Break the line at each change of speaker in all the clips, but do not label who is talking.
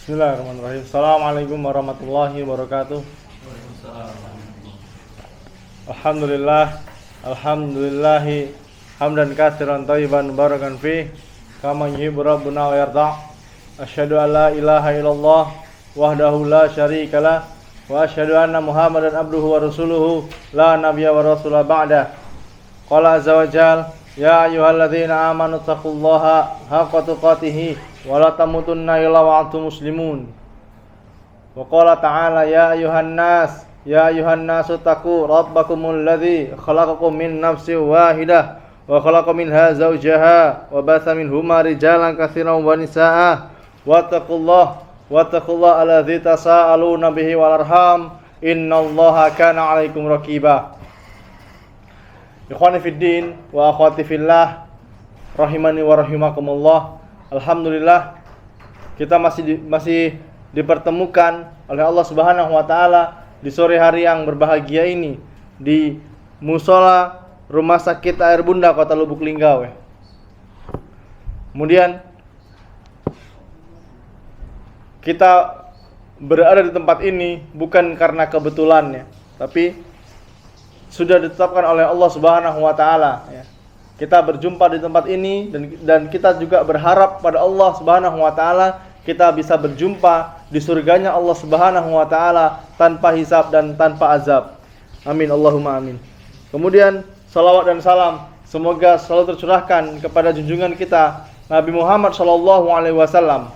Bismillahirrahmanirrahim. Assalamualaikum warahmatullahi wabarakatuh. Alhamdulillah, alhamdulillahi hamdan katsiran thayyiban barakan fi kama yuhibbu rabbuna wa yarda. Asyhadu an la ilaha illallah wahdahu la syarikalah wa asyhadu anna Muhammadan abduhu wa rasuluhu la nabiyya wa rasula ba'da. Qala azza wa jalla ya ayyuhalladzina amanu taqullaha haqqa tuqatih wa la tamutunna illa wa antum muslimun. Wa qala ta'ala ya ayyuhan nasu taqu rabbakumul ladzi khalaqakum min nafsin wahidah wa khalaqa minha zawjaha wa batha minhuma rijalan katsiran wa nisaa'a wattaqullaha alladzi tasaaluna bihi wal arham innallaha kana 'alaikum raqiba. Ikhwani fid din wa akhwati fillah rahimani wa rahimakumullah. Alhamdulillah kita masih dipertemukan oleh Allah Subhanahu wa taala di sore hari yang berbahagia ini di Mushola Rumah Sakit Air Bunda Kota Lubuk Linggau. Kemudian kita berada di tempat ini bukan karena kebetulannya, tapi sudah ditetapkan oleh Allah Subhanahu wa taala ya. Kita berjumpa di tempat ini dan kita juga berharap pada Allah Subhanahu wa taala kita bisa berjumpa di surganya Allah Subhanahu wa taala tanpa hisab dan tanpa azab. Amin Allahumma amin. Kemudian salawat dan salam semoga selalu tercurahkan kepada junjungan kita Nabi Muhammad sallallahu alaihi wasallam.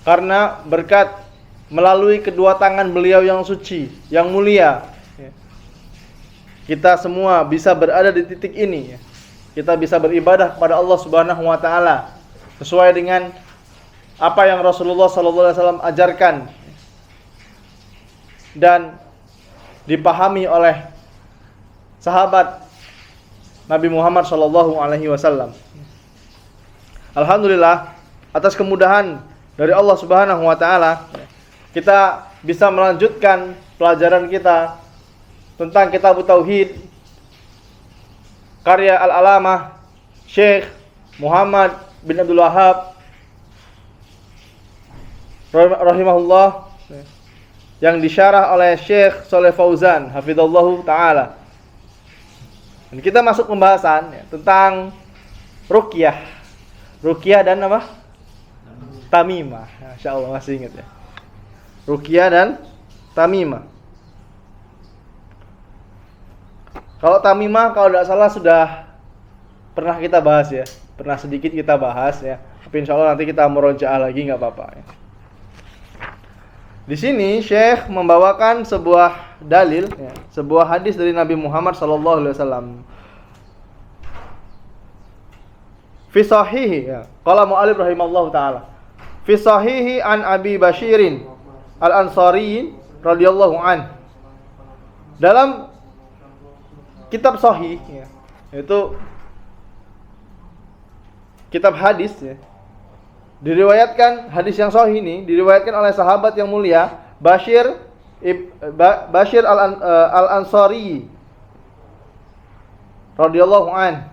Karena berkat melalui kedua tangan beliau yang suci, yang mulia, kita semua bisa berada di titik ini. Kita bisa beribadah kepada Allah Subhanahu wa taala sesuai dengan apa yang Rasulullah sallallahu alaihi wasallam ajarkan dan dipahami oleh sahabat Nabi Muhammad sallallahu alaihi wasallam. Alhamdulillah atas kemudahan dari Allah Subhanahu wa taala kita bisa melanjutkan pelajaran kita tentang Kitab Tauhid karya Al-Alamah Syekh Muhammad bin Abdul Wahhab rahimahullah yang disyarah oleh Syekh Shalih Fauzan hafizallahu taala. Dan kita masuk pembahasan tentang ruqyah. Ruqyah dan apa? Tamimah. Masyaallah masih ingat ya. Ruqyah dan tamimah. Kalau tamimah kalau tidak salah sudah pernah kita bahas ya. Pernah sedikit kita bahas ya. Tapi insyaallah nanti kita murojaah lagi enggak apa-apa ya. Di sini Syekh membawakan sebuah dalil ya, sebuah hadis dari Nabi Muhammad sallallahu alaihi wasallam. Fi sahihi ya. Qala mu'allif rahimallahu taala. Fi sahihi an Abi Bashirin Al-Ansari radhiyallahu an. Dalam kitab sahih ya, yaitu kitab hadis ya. Diriwayatkan hadis yang sahih ini diriwayatkan oleh sahabat yang mulia Bashir Al-Ansari radhiyallahu an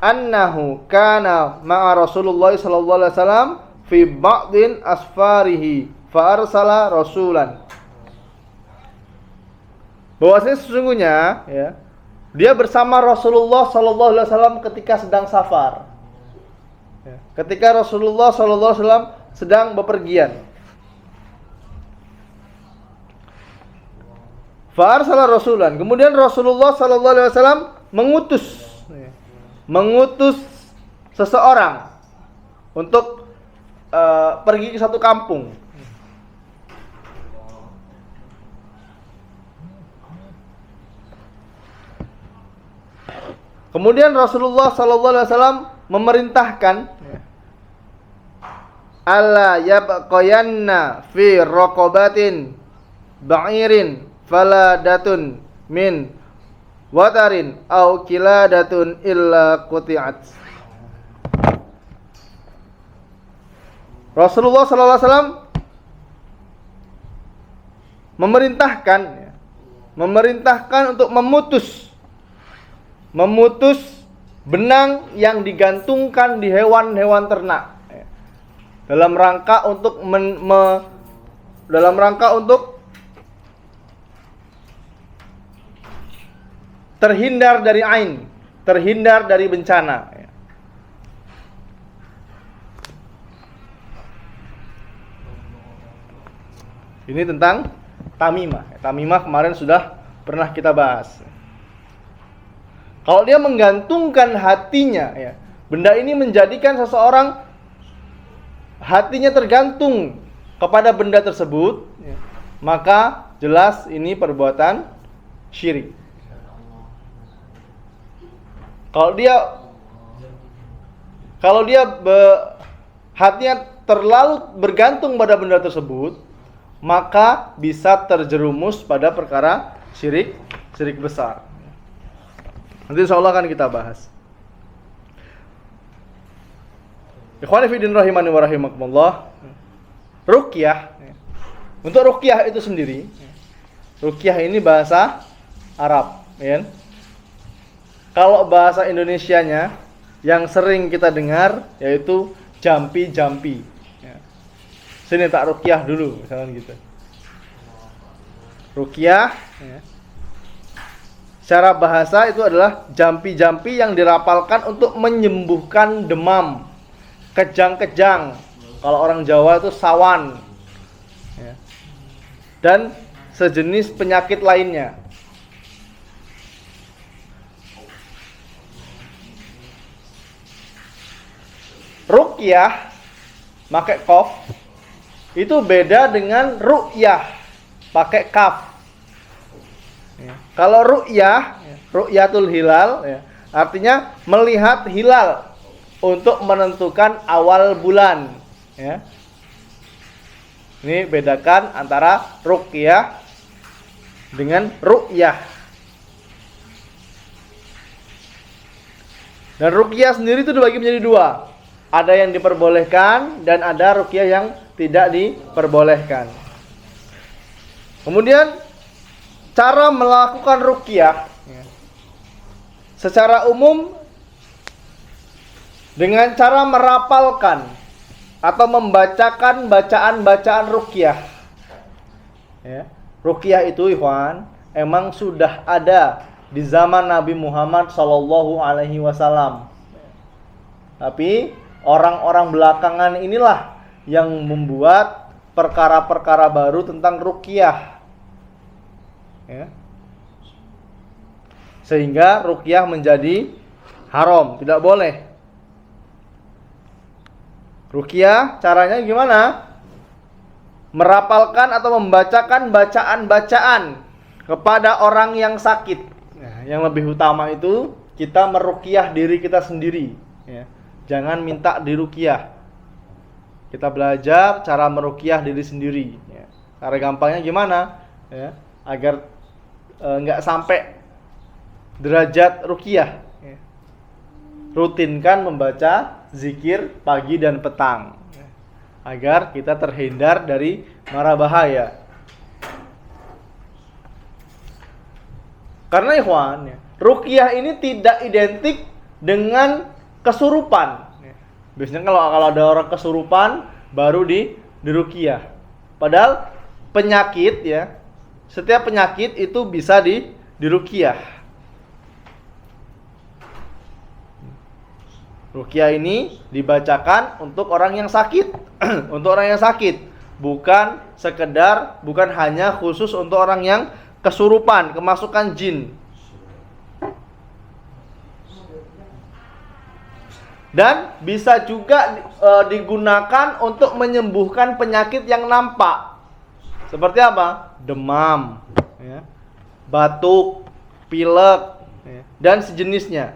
annahu kana ma'a Rasulullah sallallahu alaihi wasallam fi ba'din asfarihi fa arsala rasulan. Bahwasanya sesungguhnya ya dia bersama Rasulullah sallallahu alaihi wasallam ketika sedang safar. Ketika Rasulullah sallallahu alaihi wasallam sedang bepergian. Fa arsala rasulan. Kemudian Rasulullah sallallahu alaihi wasallam mengutus seseorang untuk pergi ke satu kampung. Kemudian Rasulullah sallallahu alaihi wasallam memerintahkan alla yabqayanna fi raqabatin ba'irin faladatun min watarin au kiladatun illa quti'at. Rasulullah sallallahu alaihi wasallam memerintahkan untuk memutus benang yang digantungkan di hewan-hewan ternak. dalam rangka untuk dalam rangka untuk terhindar dari ain, terhindar dari bencana. Ini tentang tamimah. Tamimah kemarin sudah pernah kita bahas. Kalau dia menggantungkan hatinya, ya, benda ini menjadikan seseorang hatinya tergantung kepada benda tersebut, ya, maka jelas ini perbuatan syirik. Kalau dia hatinya terlalu bergantung pada benda tersebut, maka bisa terjerumus pada perkara syirik besar. Nanti insyaallah akan kita bahas. Ikhwani fi din rahimani wa rahimakumullah. Ruqyah. Untuk ruqyah itu sendiri, ruqyah ini bahasa Arab, ya. Kalau bahasa Indonesianya yang sering kita dengar yaitu jampi-jampi. Ya. Sini tak ruqyah dulu, misalkan gitu. Ruqyah, ya. Secara bahasa itu adalah jampi-jampi yang dirapalkan untuk menyembuhkan demam, kejang-kejang. Kalau orang Jawa itu sawan, ya. Dan sejenis penyakit lainnya. Ruqyah pakai qaf itu beda dengan ru'yah pakai kaf. Ya. Kalau ru'yah, ru'yatul hilal, ya, artinya melihat hilal untuk menentukan awal bulan. Ya. Ini bedakan antara ruqyah dengan ru'yah. Dan ruqyah sendiri itu dibagi menjadi dua. Ada yang diperbolehkan dan ada ruqyah yang tidak diperbolehkan. Kemudian cara melakukan ruqyah secara umum dengan cara merapalkan atau membacakan bacaan-bacaan ruqyah. Ya. Ruqyah itu, ikhwan, emang sudah ada di zaman Nabi Muhammad SAW. Tapi orang-orang belakangan inilah yang membuat perkara-perkara baru tentang ruqyah, ya. Sehingga ruqyah menjadi haram, tidak boleh. Ruqyah caranya gimana? Merapalkan atau membacakan bacaan-bacaan kepada orang yang sakit. Nah, yang lebih utama itu kita meruqyah diri kita sendiri, ya. Jangan minta diruqyah. Kita belajar cara meruqyah diri sendiri, ya. Cara gampangnya gimana, ya, agar nggak sampai derajat ruqyah, ya. Rutinkan membaca zikir pagi dan petang, ya, agar kita terhindar dari mara bahaya. Karena ikhwan, ya, ruqyah ini tidak identik dengan kesurupan. Biasanya kalau ada orang kesurupan baru diruqyah. Padahal penyakit, ya, setiap penyakit itu bisa diruqyah. Ruqyah ini dibacakan untuk orang yang sakit, untuk orang yang sakit, bukan hanya khusus untuk orang yang kesurupan, kemasukan jin. Dan bisa juga digunakan untuk menyembuhkan penyakit yang nampak. Seperti apa? Demam, ya, batuk, pilek, ya, dan sejenisnya.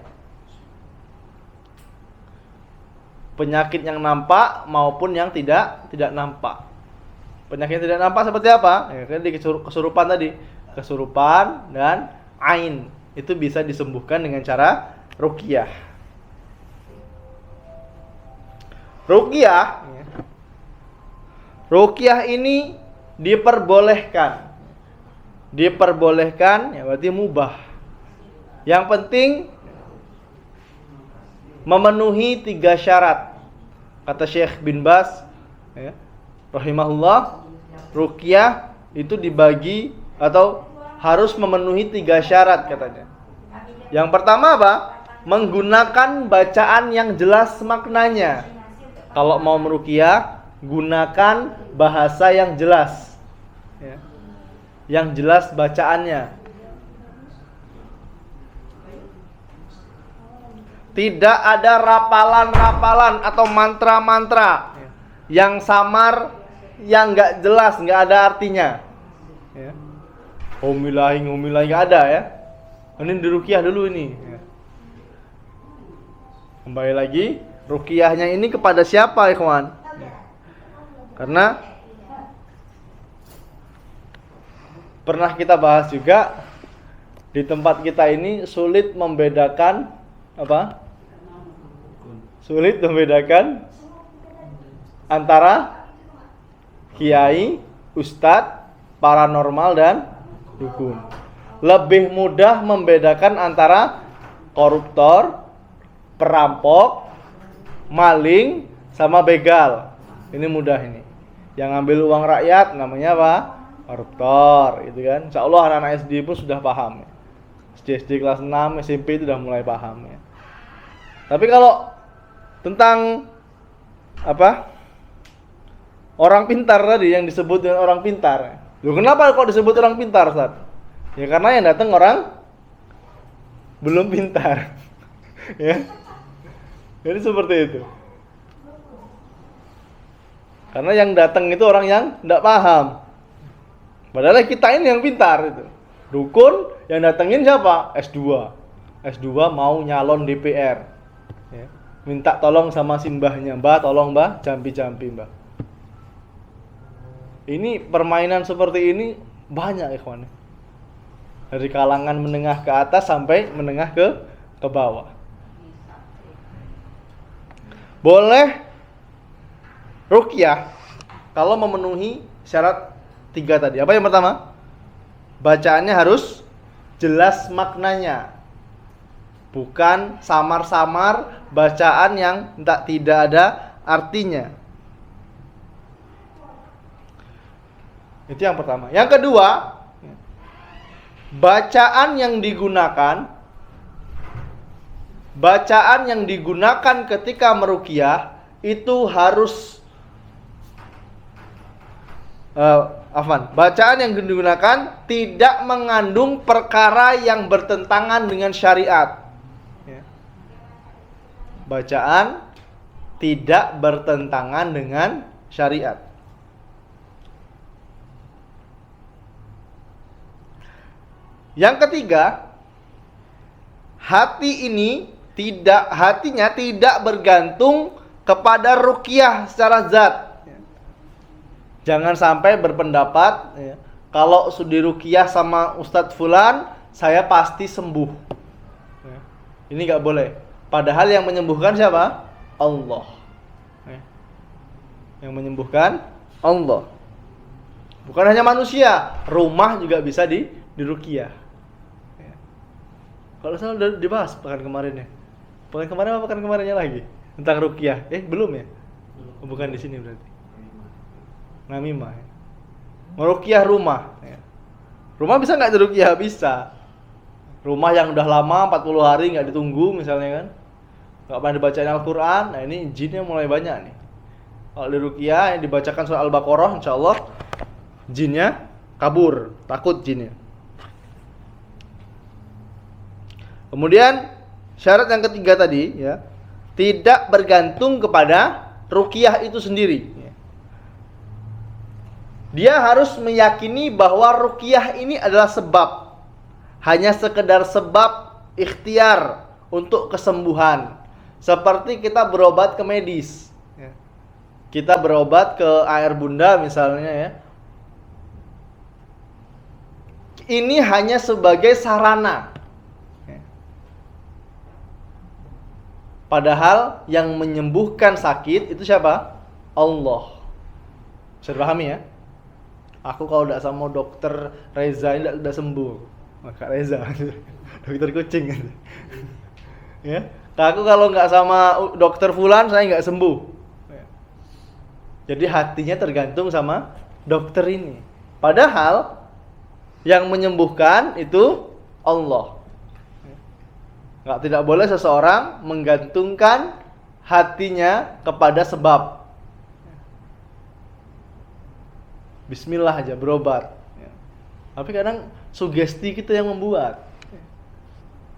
Penyakit yang nampak maupun yang tidak nampak. Penyakit yang tidak nampak seperti apa? Ya, kan di kesurupan tadi. Kesurupan dan ain itu bisa disembuhkan dengan cara ruqyah. Ruqyah ini diperbolehkan, ya, berarti mubah. Yang penting memenuhi 3 syarat. Kata Syekh bin Baz ya, rahimahullah, ruqyah itu dibagi atau harus memenuhi 3 syarat katanya. Yang pertama apa? Menggunakan bacaan yang jelas maknanya. Kalau mau meruqyah, gunakan bahasa yang jelas, ya, yang jelas bacaannya. Tidak ada rapalan-rapalan atau mantra-mantra yang samar, yang nggak jelas, nggak ada artinya. Ya. Humilahi nggak ada ya. Ini diruqyah dulu ini. Ya. Kembali lagi, ruqyahnya ini kepada siapa, ikhwan? Ya. Karena pernah kita bahas juga di tempat kita ini sulit membedakan apa? Sulit membedakan antara kiai, ustadz, paranormal dan dukun. Lebih mudah membedakan antara koruptor, perampok, maling, sama begal. Ini mudah ini. Yang ngambil uang rakyat namanya apa? Koruptor, gitu kan. Insyaallah anak-anak SD pun sudah paham. SD kelas 6, SMP itu sudah mulai paham ya. Tapi kalau tentang apa? Orang pintar tadi yang disebut dengan orang pintar. Loh, kenapa kok disebut orang pintar, Ustaz? Ya karena yang datang orang belum pintar. Ya. Jadi seperti itu. Karena yang datang itu orang yang tidak paham. Padahal kita ini yang pintar itu. Dukun yang datengin siapa? S2. S2 mau nyalon DPR. Ya. Minta tolong sama si mbahnya, "Mbah, tolong Mbah, jampi-jampi Mbah." Ini permainan seperti ini banyak, ikhwan. Dari kalangan menengah ke atas sampai menengah ke bawah. Boleh ruqyah kalau memenuhi syarat 3 tadi. Apa yang pertama? Bacaannya harus jelas maknanya. Bukan samar-samar bacaan yang tidak ada artinya. Itu yang pertama. Yang kedua, bacaan yang digunakan ketika meruqyah itu harus bacaan yang digunakan tidak mengandung perkara yang bertentangan dengan syariat. Bacaan tidak bertentangan dengan syariat. Yang ketiga, hatinya tidak bergantung kepada ruqyah secara zat. Jangan sampai berpendapat kalau sudah ruqyah sama Ustadz Fulan, saya pasti sembuh. Ini nggak boleh. Padahal yang menyembuhkan siapa? Allah. Yang menyembuhkan Allah. Bukan hanya manusia, rumah juga bisa diruqyah. Kalau saya udah dibahas pekan kemarin ya. Pekan kemarin apa pekan kemarinnya lagi? Tentang ruqyah. Belum ya? Bukan di sini berarti. Namimah. Meruqyah rumah. Rumah bisa nggak diruqyah? Bisa. Rumah yang udah lama 40 hari nggak ditunggu misalnya kan. Nggak pernah dibacain Al-Quran. Nah ini jinnya mulai banyak nih. Kalau diruqyah yang dibacakan surah Al-Baqarah, insyaallah jinnya kabur. Takut jinnya. Kemudian syarat yang ketiga tadi ya, tidak bergantung kepada ruqyah itu sendiri. Dia harus meyakini bahwa ruqyah ini adalah sebab, hanya sekedar sebab ikhtiar untuk kesembuhan. Seperti kita berobat ke medis. Kita berobat ke air bunda misalnya ya. Ini hanya sebagai sarana. Padahal yang menyembuhkan sakit itu siapa? Allah. Bisa dipahami ya? Aku kalau tidak sama dokter Reza ini tidak sembuh. Kak Reza, dokter kucing. Ya, aku kalau nggak sama dokter Fulan saya nggak sembuh. Jadi hatinya tergantung sama dokter ini. Padahal yang menyembuhkan itu Allah. Tidak boleh seseorang menggantungkan hatinya kepada sebab. Bismillah aja berobat. Tapi kadang sugesti kita yang membuat.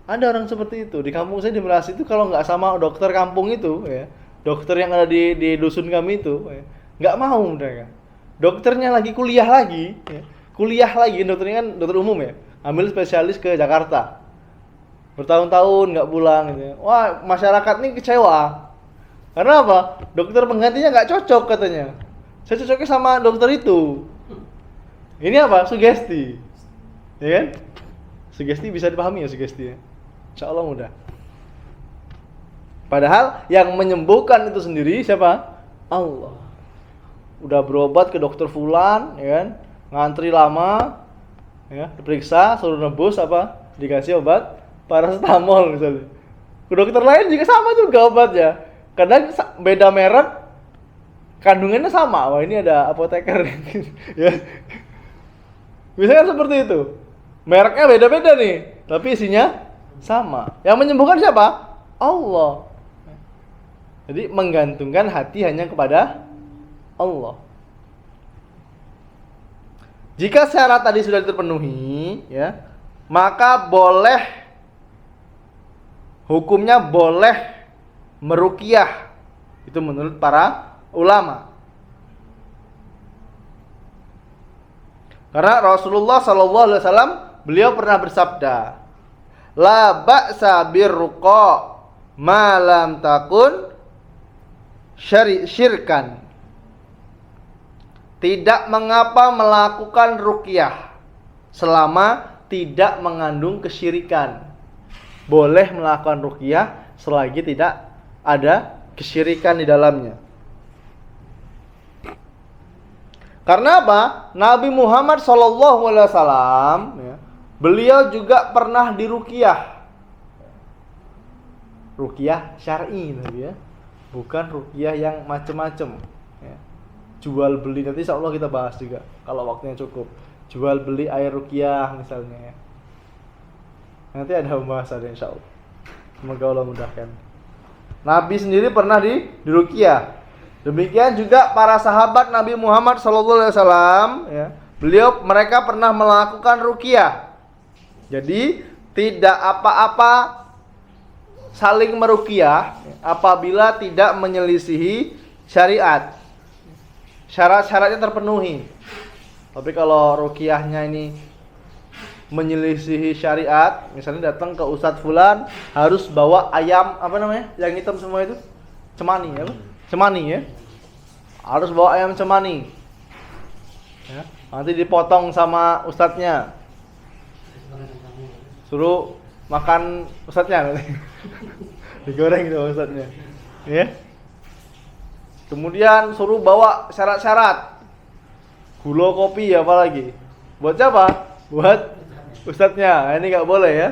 Ada orang seperti itu. Di kampung saya di Melasti itu kalau nggak sama dokter kampung itu, ya, dokter yang ada di dusun kami itu, ya, nggak mau mereka. Dokternya lagi kuliah lagi, ya. Kuliah lagi, dokternya kan dokter umum ya, ambil spesialis ke Jakarta, bertahun-tahun nggak pulang gitu ya. Wah, masyarakat ini kecewa. Karena apa? Dokter penggantinya nggak cocok katanya. Saya cocoknya sama dokter itu. Ini apa? Sugesti, ya kan? Sugesti bisa dipahami ya sugesti ya. Insya Allah mudah. Padahal yang menyembuhkan itu sendiri siapa? Allah. Udah berobat ke dokter fulan, ya kan? Ngantri lama, ya, diperiksa, suruh nebus apa? Dikasih obat paracetamol misalnya. Ke dokter lain juga sama juga obatnya. Kadang beda merek, kandungannya sama. Wah, ini ada apoteker ya. Biasanya seperti itu. Mereknya beda-beda nih, tapi isinya sama. Yang menyembuhkan siapa? Allah. Jadi menggantungkan hati hanya kepada Allah. Jika syarat tadi sudah terpenuhi, ya, maka boleh, hukumnya boleh meruqyah. Itu menurut para ulama. Karena Rasulullah SAW beliau pernah bersabda, la ba'sa birruqa ma lam takun syirkan. Tidak mengapa melakukan ruqyah selama tidak mengandung kesyirikan. Boleh melakukan ruqyah selagi tidak ada kesyirikan di dalamnya. Karena apa? Nabi Muhammad SAW, ya, beliau juga pernah diruqyah. Ruqyah syar'i, ya, bukan ruqyah yang macam-macam. Ya. Jual beli, nanti insya Allah kita bahas juga kalau waktunya cukup. Jual beli air ruqyah misalnya. Ya. Nanti ada pembahasan insya Allah. Semoga Allah mudahkan. Nabi sendiri pernah diruqyah. Demikian juga para sahabat Nabi Muhammad SAW, ya, mereka pernah melakukan ruqyah. Jadi tidak apa-apa saling meruqyah apabila tidak menyelisihi syariat. Syarat-syaratnya terpenuhi. Tapi kalau ruqyahnya ini menyelisihi syariat, misalnya datang ke Ustadz Fulan harus bawa ayam apa namanya? Yang hitam semua itu? Cemani ya, cemani ya. Harus bawa ayam cemani. Ya, nanti dipotong sama ustadznya. Suruh makan ustadznya nanti. Digoreng sama ustadznya. Ya. Kemudian suruh bawa syarat-syarat. Gula, kopi, apalagi. Buat siapa? Buat ustadznya. Ini enggak boleh ya.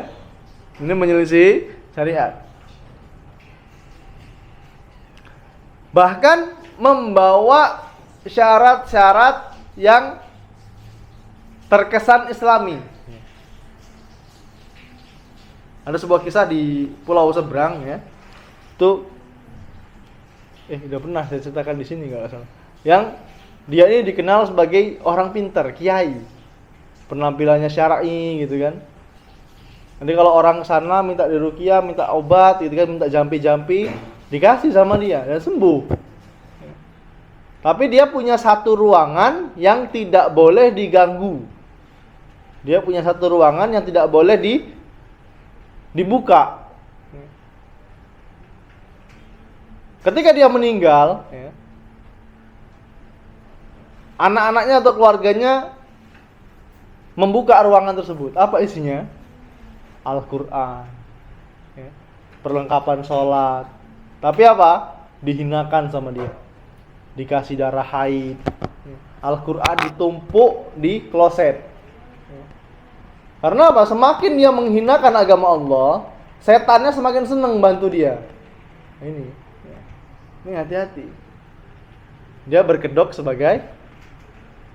Ini menyelisih syariat. Bahkan membawa syarat-syarat yang terkesan Islami. Ada sebuah kisah di Pulau Seberang ya. Itu udah pernah saya ceritakan di sini kalau salah. Yang dia ini dikenal sebagai orang pintar, kiai. Penampilannya syar'i gitu kan. Nanti kalau orang sana minta diruqyah, minta obat gitu kan, minta jampi-jampi, dikasih sama dia dan sembuh. Tapi dia punya satu ruangan yang tidak boleh diganggu. Dia punya satu ruangan yang tidak boleh dibuka. Ketika dia meninggal, ya, anak-anaknya atau keluarganya membuka ruangan tersebut. Apa isinya? Al-Quran, ya, perlengkapan sholat. Tapi apa? Dihinakan sama dia. Dikasih darah haid. Al-Quran ditumpuk di kloset. Karena apa? Semakin dia menghinakan agama Allah, setannya semakin senang bantu dia. Ini hati-hati. Dia berkedok sebagai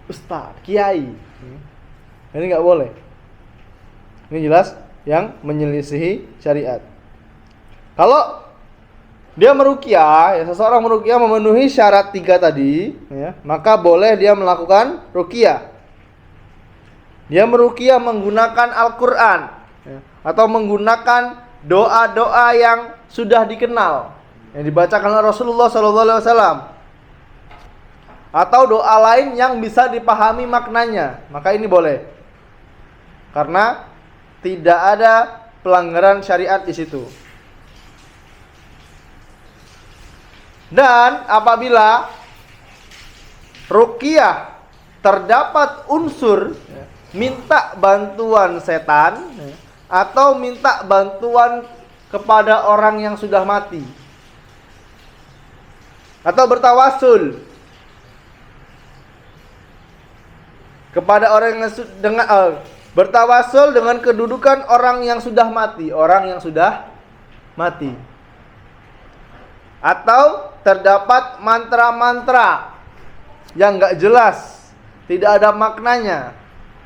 ustaz, kiai. Ini nggak boleh. Ini jelas yang menyelisihi syariat. Kalau dia meruqyah, ya, seseorang meruqyah memenuhi syarat 3 tadi, ya, maka boleh dia melakukan ruqyah. Dia meruqyah menggunakan Al-Quran, ya, atau menggunakan doa-doa yang sudah dikenal, yang dibacakan oleh Rasulullah SAW, atau doa lain yang bisa dipahami maknanya, maka ini boleh, karena tidak ada pelanggaran syariat di situ. Dan apabila ruqyah terdapat unsur minta bantuan setan atau minta bantuan kepada orang yang sudah mati, atau bertawasul kepada orang yang bertawasul dengan kedudukan orang yang sudah mati, atau terdapat mantra-mantra yang enggak jelas, tidak ada maknanya,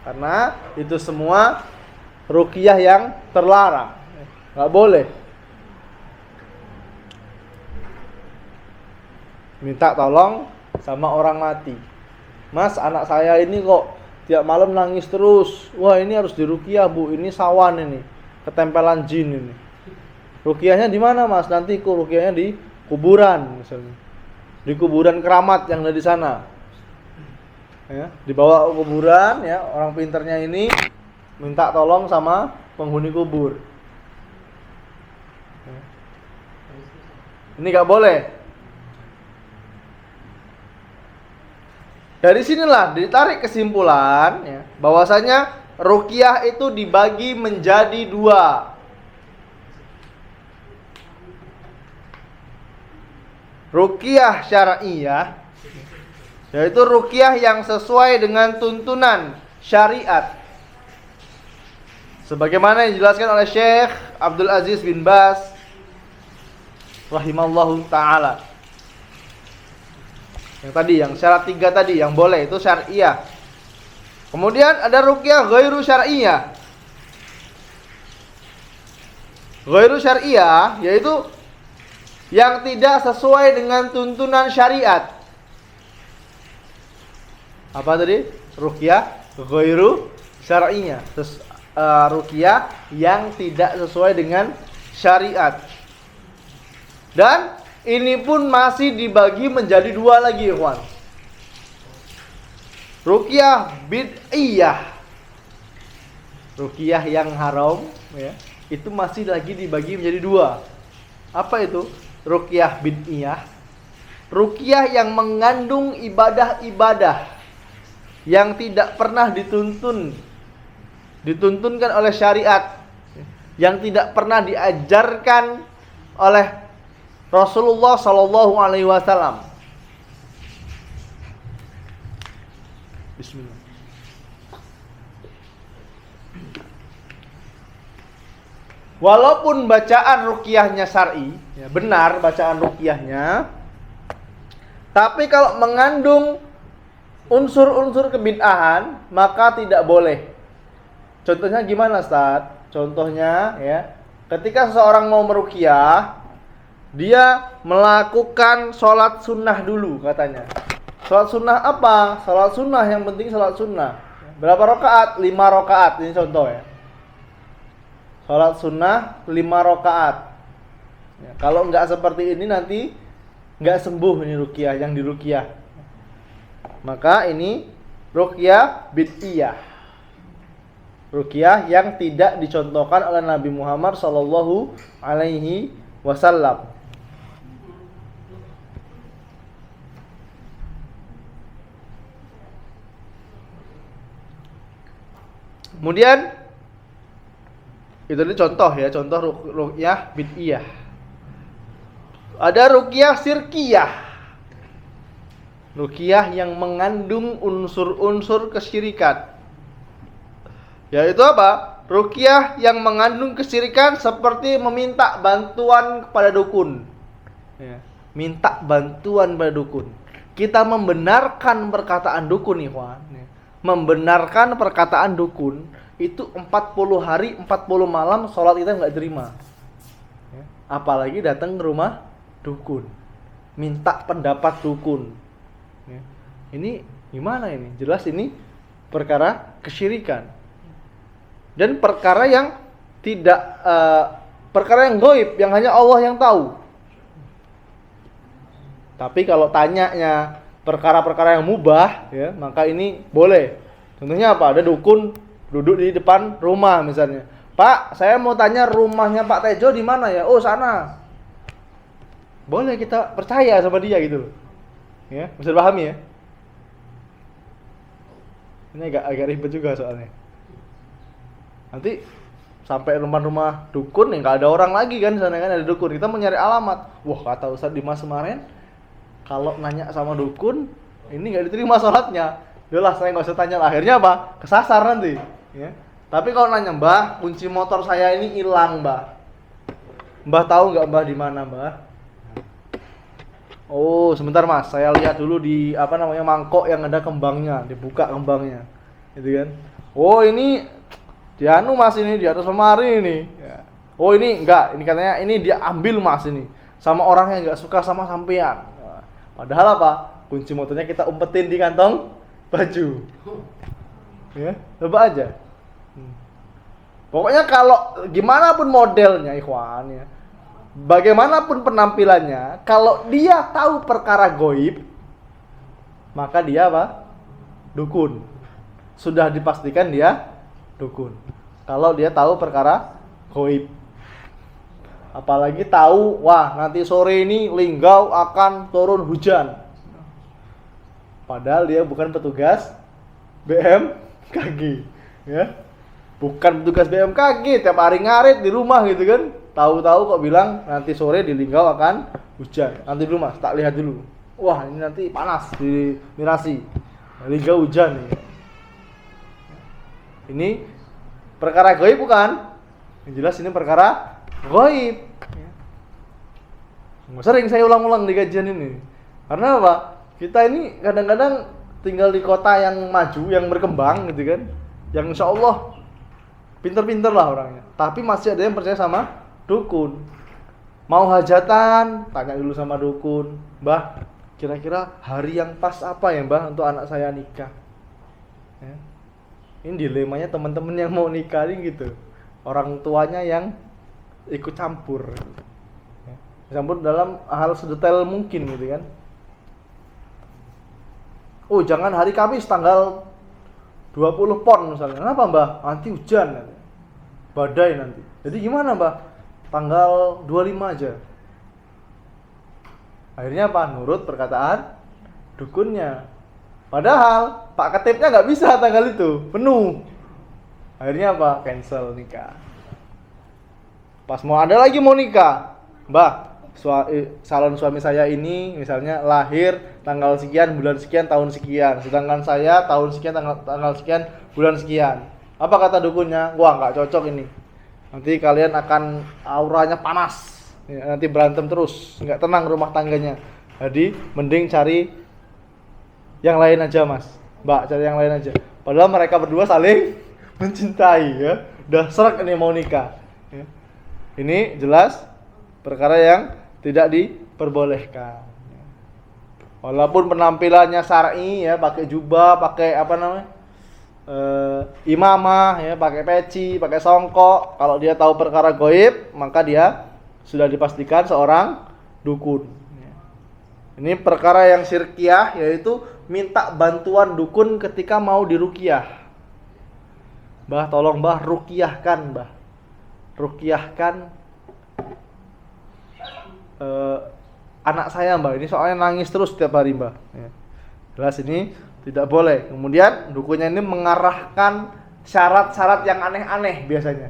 karena itu semua ruqyah yang terlarang, enggak boleh. Minta tolong sama orang mati. Mas, anak saya ini kok tiap malam nangis terus. Wah, ini harus diruqyah, Bu. Ini sawan ini, ketempelan jin ini. Ruqyahnya di mana, Mas? Nanti ruqyahnya di kuburan misalnya. Di kuburan keramat yang ada di sana. Ya, dibawa ke kuburan, ya, orang pinternya ini minta tolong sama penghuni kubur. Ini enggak boleh. Dari sinilah ditarik kesimpulan, ya, bahwasanya ruqyah itu dibagi menjadi 2. Ruqyah syar'iyah, yaitu ruqyah yang sesuai dengan tuntunan syariat, sebagaimana yang dijelaskan oleh Syekh Abdul Aziz bin Baz rahimallahu ta'ala. Yang tadi, yang syarat 3 tadi, yang boleh itu syar'iyah. Kemudian ada ruqyah ghairu syar'iyah. Ghairu syar'iyah yaitu yang tidak sesuai dengan tuntunan syariat. Apa tadi? Ruqyah ghairu syar'iyah. Ruqyah yang tidak sesuai dengan syariat. Dan ini pun masih dibagi menjadi 2 lagi, ikhwan. Ruqyah bid'iyah, ruqyah yang haram, ya, itu masih lagi dibagi menjadi 2. Apa itu? Ruqyah bid'iyah, ruqyah yang mengandung ibadah-ibadah yang tidak pernah dituntunkan oleh syariat, yang tidak pernah diajarkan oleh Rasulullah sallallahu alaihi wasallam. Bismillah. Walaupun bacaan ruqyahnya syar'i, ya, benar bacaan ruqyahnya, tapi kalau mengandung unsur-unsur kebid'ahan, maka tidak boleh. Contohnya gimana, Ustaz? Contohnya, ya, ketika seseorang mau meruqyah, dia melakukan sholat sunnah dulu katanya. Sholat sunnah apa? Sholat sunnah, yang penting sholat sunnah. Berapa rakaat? 5 rakaat. Ini contoh, ya. Sholat sunnah 5 rakaat. Ya, kalau enggak seperti ini nanti enggak sembuh ini ruqyah yang diruqyah. Maka ini ruqyah bid'iyah. Ruqyah yang tidak dicontohkan oleh Nabi Muhammad sallallahu alaihi wasallam. Kemudian itu contoh, ya, contoh ruqyah bid'iyah. Ada ruqyah syirkiyah. Ruqyah yang mengandung unsur-unsur kesyirikan. Yaitu apa? Ruqyah yang mengandung kesyirikan seperti meminta bantuan kepada dukun. Ya, minta bantuan pada dukun.
kita membenarkan perkataan dukun nih, Wan. Membenarkan perkataan dukun itu 40 hari 40 malam sholat kita nggak terima. Apalagi datang ke rumah dukun, minta pendapat dukun. Ini gimana ini? Jelas ini perkara kesyirikan dan perkara yang tidak perkara yang gaib, yang hanya Allah yang tahu. Tapi kalau tanyanya perkara-perkara yang mubah, ya, maka ini boleh. Contohnya apa? Ada dukun duduk di depan rumah misalnya. Pak, saya mau tanya rumahnya Pak Tejo di mana ya? Oh, sana. Boleh kita percaya sama dia gitu. Ya, bisa dipahami ya? Ini agak ribet juga soalnya. Nanti sampai rumah-rumah dukun yang nggak ada orang lagi kan, sana kan ada dukun. Kita mau nyari alamat. Wah, kata Ustadz Dimas kemarin, kalau nanya sama dukun, ini nggak diterima sholatnya. Udahlah, saya nggak usah tanya. Akhirnya apa? Kesasar nanti. Ya. Tapi kalau nanya, Mbah, kunci motor saya ini hilang, Mbah. Mbah tahu nggak Mbah di mana, Mbah? Oh, sebentar Mas, saya lihat dulu di mangkok yang ada kembangnya, dibuka kembangnya, gitu kan? Oh, ini di anu Mas, ini di atas lemari ini. Ya. Oh, ini enggak, ini katanya ini dia ambil Mas ini sama orang yang nggak suka sama sampean. Nah, padahal apa? Kunci motornya kita umpetin di kantong baju. Ya, coba aja. Pokoknya kalau gimana pun modelnya, ikhwan ya. Bagaimanapun penampilannya, kalau dia tahu perkara gaib, maka dia apa? Dukun. Sudah dipastikan dia dukun. Kalau dia tahu perkara gaib. Apalagi tahu, wah nanti sore ini Linggau akan turun hujan. Padahal dia bukan petugas BMKG, ya. Bukan petugas BMKG, tiap hari ngarit di rumah gitu kan. Tahu-tahu kok bilang nanti sore di Linggau akan hujan. Nanti dulu Mas, tak lihat dulu. Wah, ini nanti panas di Mirasi. Linggau hujan nih. Ini perkara gaib bukan? Yang jelas ini perkara gaib. Sering saya ulang-ulang di kajian ini. Karena apa? Kita ini kadang-kadang tinggal di kota yang maju, yang berkembang gitu kan. Yang insya Allah pinter-pinter lah orangnya. Tapi masih ada yang percaya sama dukun. Mau hajatan, tanya dulu sama dukun. Mbah, kira-kira hari yang pas apa ya Mbah untuk anak saya nikah? Ya. Ini dilemanya teman-teman yang mau nikah ini gitu. Orang tuanya yang ikut campur. Ya. Campur dalam hal sedetail mungkin gitu kan. Oh, jangan hari Kamis tanggal 20 pon misalnya. Kenapa Mbah? Nanti hujan nanti. Badai nanti. Jadi gimana Mbah? Tanggal 25 aja. Akhirnya apa? Nurut perkataan dukunnya. Padahal Pak Ketipnya nggak bisa tanggal itu, penuh. Akhirnya apa? Cancel nikah. Pas mau ada lagi mau nikah, Mbah, calon suami saya ini misalnya lahir tanggal sekian, bulan sekian, tahun sekian. Sedangkan saya tahun sekian, tanggal sekian, bulan sekian. Apa kata dukunnya? Wah, nggak cocok ini. Nanti kalian akan auranya panas. Ya, nanti berantem terus, nggak tenang rumah tangganya. Jadi mending cari yang lain aja Mas. Mbak, cari yang lain aja. Padahal mereka berdua saling mencintai ya. Udah serak ini mau nikah. Ya. Ini jelas perkara yang tidak diperbolehkan. Walaupun penampilannya syar'i ya, pakai jubah, pakai imamah ya, pakai peci, pakai songkok. Kalau dia tahu perkara gaib, maka dia sudah dipastikan seorang dukun. Ini perkara yang syirkiyah, yaitu minta bantuan dukun ketika mau diruqyah. Mbah, tolong Mbah ruqyahkan, Mbah. Ruqyahkan anak saya Mbah, ini soalnya nangis terus setiap hari Mbah. Ya. Jelas ini tidak boleh. Kemudian dukunnya ini mengarahkan syarat-syarat yang aneh-aneh biasanya.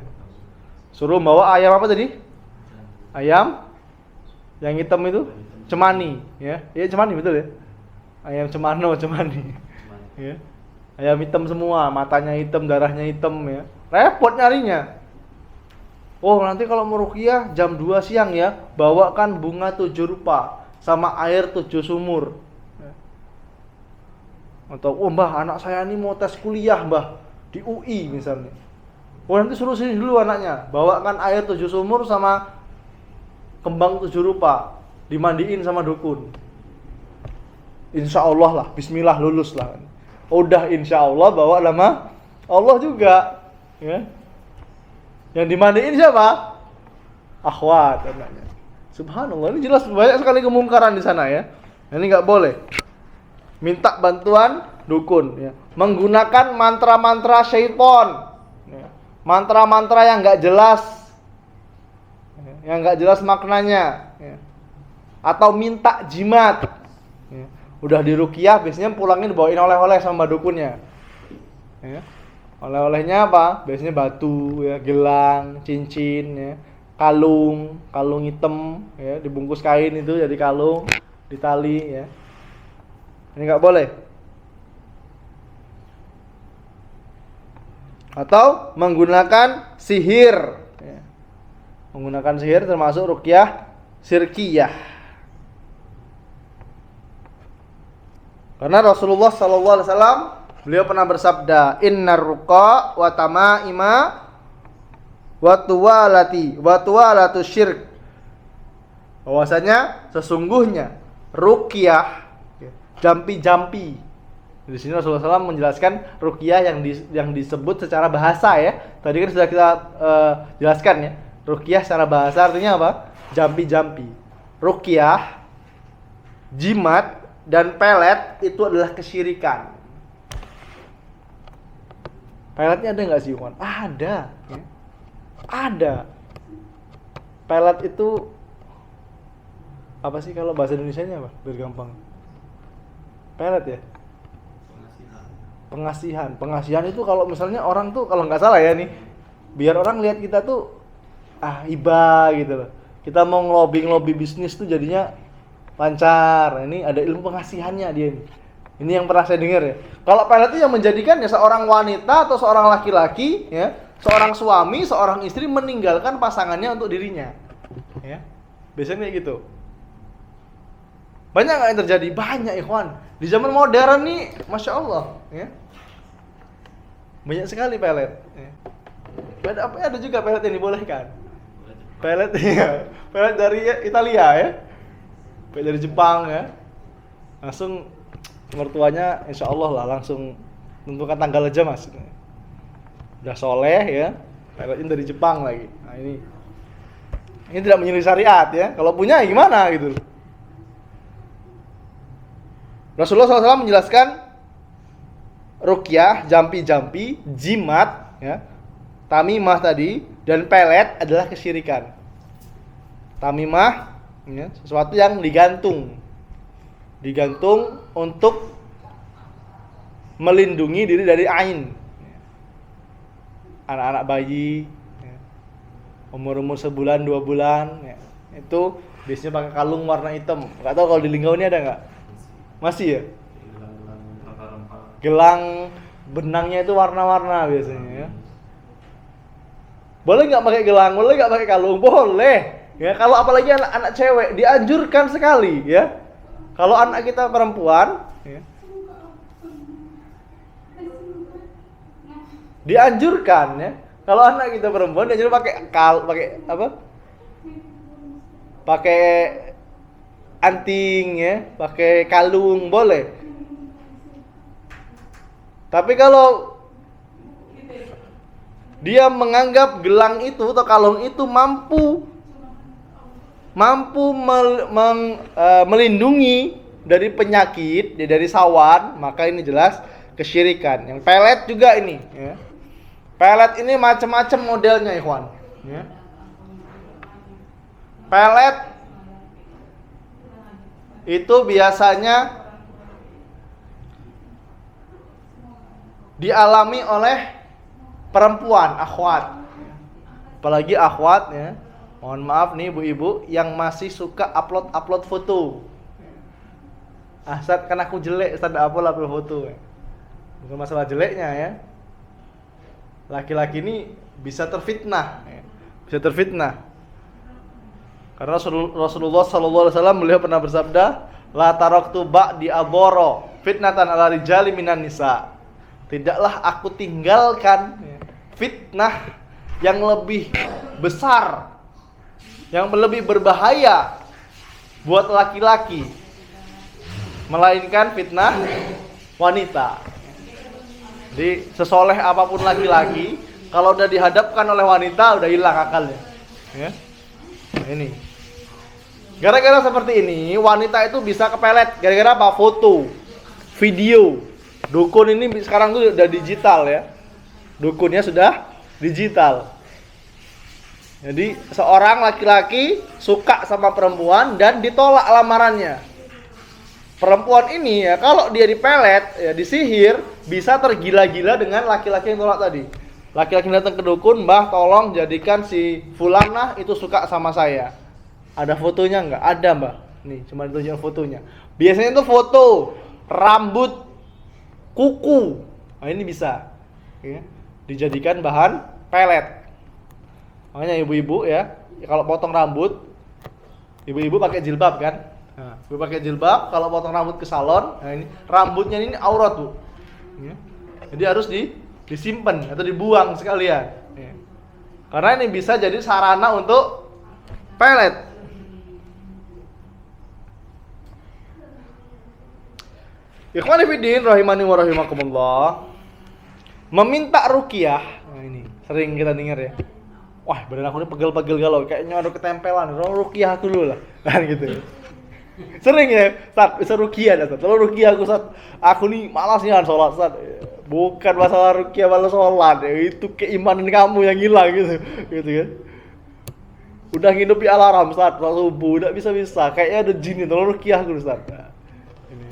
Suruh bawa ayam apa tadi? Ayam yang hitam itu cemani, ya. Iya cemani betul ya. Ayam cemani. Ya. Ayam hitam semua, matanya hitam, darahnya hitam ya. Repot nyarinya. Oh, nanti kalau mau ruqyah jam 2 siang ya, bawakan bunga 7 rupa sama air 7 sumur. Atau, oh mbah, anak saya ini mau tes kuliah mbah di UI misalnya. Oh nanti suruh sini dulu anaknya, bawakan air 7 sumur sama kembang 7 rupa, dimandiin sama dukun. Insya Allah lah, bismillah lulus lah. Udah insya Allah bawa nama Allah juga, ya. Yang dimandiin siapa? Akhwat anaknya. Subhanallah, ini jelas banyak sekali kemungkaran di sana ya. Ini nggak boleh. Minta bantuan dukun, ya. Menggunakan mantra-mantra syaiton, ya. Mantra-mantra yang nggak jelas, ya. Yang nggak jelas maknanya, ya. Atau minta jimat, ya. Udah diruqyah, biasanya pulangin bawain oleh-oleh sama dukunnya, ya. Oleh-olehnya apa? Biasanya batu, ya, gelang, cincin, ya. Kalung hitam, ya, dibungkus kain itu jadi kalung, ditali, ya. Ini nggak boleh. Atau menggunakan sihir, ya. Menggunakan sihir termasuk ruqyah syirkiyah. Karena Rasulullah SAW beliau pernah bersabda, innar ruqa wa tamaima wa tuwalatu syirk. Bahwasanya sesungguhnya ruqyah, jampi-jampi. Di sini Rasulullah SAW menjelaskan ruqyah yang disebut secara bahasa, ya. Tadi kan sudah kita jelaskan, ya. Ruqyah secara bahasa artinya apa? Jampi-jampi. Ruqyah, jimat dan pelet itu adalah kesyirikan. Peletnya ada nggak sih, Iwan? Ada, ya. Ada. Pelet itu apa sih kalau bahasa Indonesianya apa? Biar gampang. Pelet ya? Pengasihan itu kalau misalnya orang tuh kalau nggak salah ya nih, biar orang lihat kita tuh iba gitu loh. Kita mau ngelobi bisnis tuh jadinya lancar. Ini ada ilmu pengasihannya dia ini. Ini yang pernah saya dengar ya. Kalau pelet itu yang menjadikan ya seorang wanita atau seorang laki-laki, ya, seorang suami, seorang istri meninggalkan pasangannya untuk dirinya. Ya. Biasanya kayak gitu. Banyak nggak yang terjadi? Banyak, ikhwan. Di zaman modern nih, masya Allah, ya. Banyak sekali pelet. Ya. Ada juga pelet yang dibolehkan. Pelet, ya. Pelet dari Italia, ya. Pelet dari Jepang, ya. Langsung mertuanya, insya Allah lah, langsung tentukan tanggal aja mas. Udah soleh, ya. Peletnya dari Jepang lagi. Nah ini tidak menyelesaikan syariat, ya. Kalau punya gimana gitu. Rasulullah SAW menjelaskan ruqyah, jampi-jampi, jimat, ya, tamimah tadi, dan pelet adalah kesyirikan. Tamimah, ya, sesuatu yang digantung untuk melindungi diri dari ain. Anak-anak bayi, ya, umur-umur sebulan 2 bulan, ya, itu biasanya pakai kalung warna hitam. Nggak tahu kalau di Linggau ini ada nggak? Masih ya? Gelang benangnya itu warna-warna biasanya, ya. Boleh nggak pakai gelang? Boleh nggak pakai kalung? Boleh. Ya, kalau apalagi anak cewek dianjurkan sekali, ya. Kalau anak kita perempuan, ya, dianjurkan, ya. Kalau anak kita perempuan dianjurkan pakai apa? Pakai anting, ya, pakai kalung boleh. Tapi kalau dia menganggap gelang itu atau kalung itu mampu melindungi dari penyakit, dari sawan, maka ini jelas kesyirikan. Yang pelet juga ini, ya. Pelet ini macam-macam modelnya, ikhwan, ya. Pelet itu biasanya dialami oleh perempuan, akhwat. Apalagi akhwat, ya. Mohon maaf nih ibu-ibu yang masih suka upload foto. Ustaz, kan aku jelek, Ustaz, upload foto. Bukan masalah jeleknya, ya. Laki-laki ini bisa terfitnah, ya. Bisa terfitnah. Karena Rasulullah SAW beliau pernah bersabda, la taraktu ba'di adoro fitnatan ala rijali minan nisa. Tidaklah aku tinggalkan fitnah yang lebih besar, yang lebih berbahaya buat laki-laki, melainkan fitnah wanita. Jadi sesoleh apapun laki-laki, kalau udah dihadapkan oleh wanita udah hilang akalnya. Ya. Nah, ini. Gara-gara seperti ini, wanita itu bisa kepelet. Gara-gara apa? Foto, video. Dukun ini sekarang tuh udah digital ya. Dukunnya sudah digital. Jadi seorang laki-laki suka sama perempuan dan ditolak lamarannya. Perempuan ini ya kalau dia dipelet, ya disihir, bisa tergila-gila dengan laki-laki yang tolak tadi. Laki-laki datang ke dukun, "Mbah, tolong jadikan si fulanah itu suka sama saya." Ada fotonya nggak? Ada, Mbah. Nih, cuma ditunjukin fotonya. Biasanya itu foto rambut, kuku. Nah, ini bisa ya, dijadikan bahan pelet. Makanya ibu-ibu ya, kalau potong rambut, ibu-ibu pakai jilbab kan? Nah, ibu pakai jilbab, kalau potong rambut ke salon, nah ini rambutnya ini aurat tuh. Ya. Jadi harus disimpan atau dibuang sekalian. Ya. Karena ini bisa jadi sarana untuk pelet. Ikhwani fiddin rahimani wa rahimakumullah. Meminta ruqyah. Nah ini sering kita dengar ya. Wah, badan aku ini pegel-pegel galau, kayaknya ada ketempelan. Ruqyah dulu lah. Kan gitu. Sering ya, Ustaz, bisa ruqyah ya, Ustaz. Kalau ruqyah aku, Ustaz, aku nih malas nih sholat, Ustaz. Bukan masalah ruqyah malah sholat, ya. Itu keimanan kamu yang hilang gitu. Gitu kan. Udah ngidupi alarm, Ustaz, subuh, udah bisa-bisa. Kayaknya ada jin itu, tolong ruqyah aku, Ustaz. Nah, ini.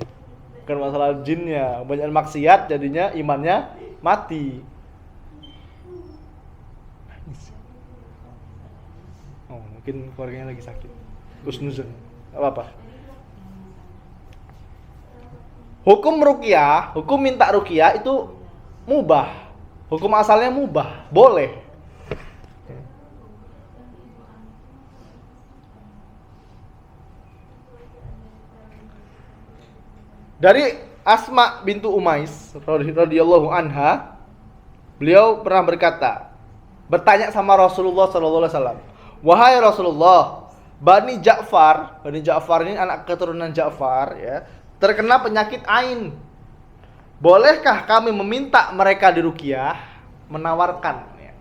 Bukan masalah jinnya, banyak maksiat jadinya imannya mati. Oh, mungkin keluarganya lagi sakit. Husnuzon. Enggak apa-apa. Hukum ruqyah, hukum minta ruqyah itu mubah. Hukum asalnya mubah, boleh. Dari Asma bintu Umais radhiyallahu anha, beliau pernah bertanya sama Rasulullah sallallahu alaihi wasallam, "Wahai Rasulullah, Bani Ja'far ini anak keturunan Ja'far ya, terkena penyakit ain. Bolehkah kami meminta mereka diruqyah?" Menawarkan ya.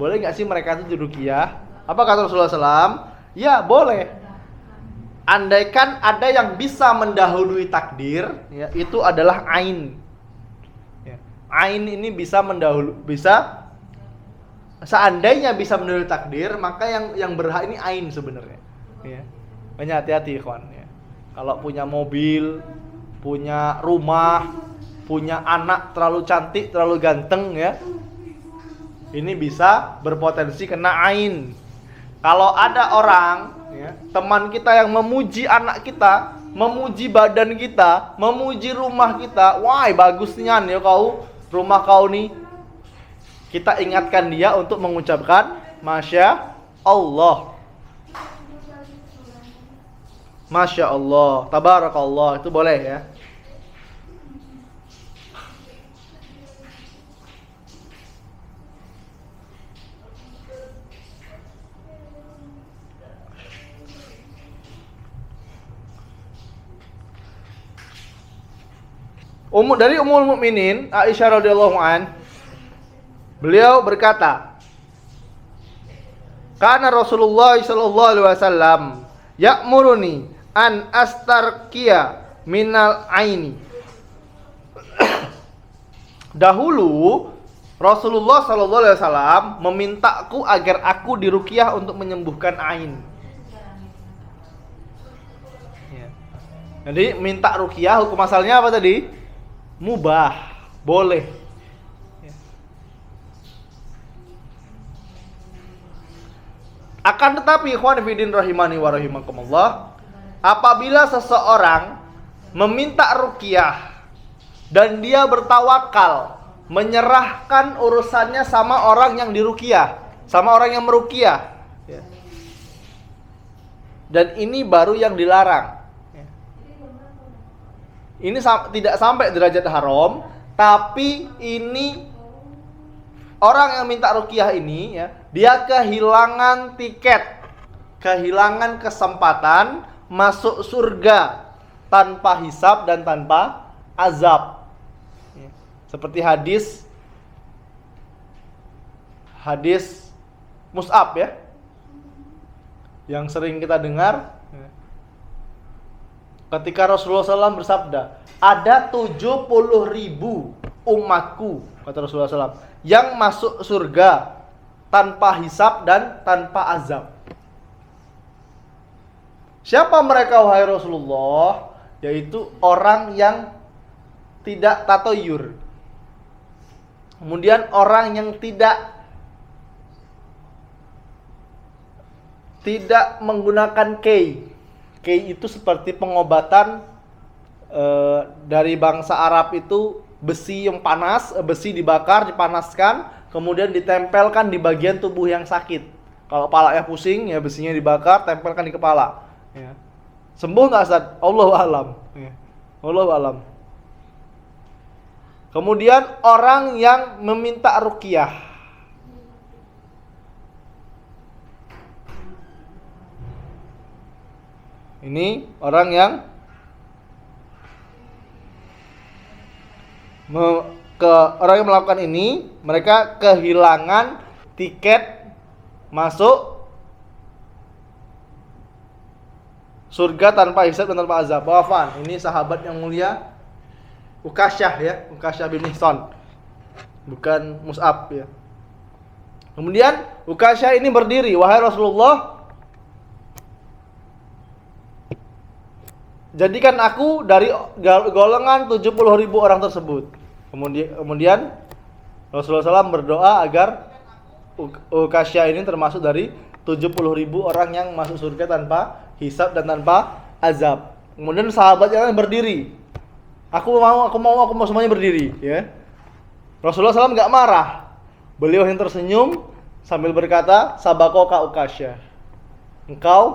Boleh enggak sih mereka itu diruqyah? Apa kata Rasulullah SAW? Ya, boleh. Andaikan ada yang bisa mendahului takdir, ya, itu adalah ain. Ya. Ain ini bisa seandainya bisa mendahului takdir, maka yang berhak ini ain sebenarnya. Ya. Banyak hati-hati, kawan. Ya. Kalau punya mobil, punya rumah, punya anak terlalu cantik, terlalu ganteng, ya, ini bisa berpotensi kena ain. Kalau ada orang, ya, teman kita yang memuji anak kita, memuji badan kita, memuji rumah kita, wah bagusnya ya kau, rumah kau nih. Kita ingatkan dia untuk mengucapkan Masya Allah. Masya Allah, Tabarakallah, itu boleh ya. Dari Ummul Mukminin Aisyah radhiyallahu an, beliau berkata, "Kana Rasulullah sallallahu alaihi wasallam ya'muruni an astarqiya minal aini." Dahulu Rasulullah sallallahu alaihi wasallam memintaku agar aku diruqyah untuk menyembuhkan ain. Ya. Jadi minta ruqyah, hukum asalnya apa tadi? Mubah, boleh. Akan tetapi ikhwan fillah rahimani wa rahimakumullah, apabila seseorang meminta ruqyah dan dia bertawakal, menyerahkan urusannya sama orang yang diruqyah, sama orang yang meruqyah, dan ini baru yang dilarang. Ini tidak sampai derajat haram, tapi ini orang yang minta ruqyah ini ya, dia kehilangan tiket, kehilangan kesempatan masuk surga tanpa hisab dan tanpa azab. Seperti hadis Mus'ab ya, yang sering kita dengar ketika Rasulullah SAW bersabda, ada 70.000 umatku, kata Rasulullah SAW, yang masuk surga tanpa hisab dan tanpa azab. Siapa mereka wahai Rasulullah? Yaitu orang yang tidak tatoyur, kemudian orang yang tidak menggunakan kei. Kei itu seperti pengobatan dari bangsa Arab itu, besi yang panas, besi dibakar, dipanaskan, kemudian ditempelkan di bagian tubuh yang sakit. Kalau kepalanya pusing, ya besinya dibakar, tempelkan di kepala. Ya. Sembuh nggak Ustaz? Allahu a'lam. Ya. Allahu a'lam. Kemudian orang yang meminta ruqyah. Ini orang yang orang yang melakukan ini, mereka kehilangan tiket masuk surga tanpa hisab dan tanpa azab. Wafan, ini sahabat yang mulia Ukasyah ya, Ukasyah bin Mihsan, bukan Mus'ab ya. Kemudian Ukasyah ini berdiri, wahai Rasulullah, jadikan aku dari golongan 70.000 orang tersebut. Kemudian Rasulullah SAW berdoa agar Ukasyah ini termasuk dari 70.000 orang yang masuk surga tanpa hisab dan tanpa azab. Kemudian sahabat yang lain berdiri. Aku mau semuanya berdiri, ya. Rasulullah SAW nggak marah. Beliau yang tersenyum sambil berkata, "Sabakoka Ukasyah."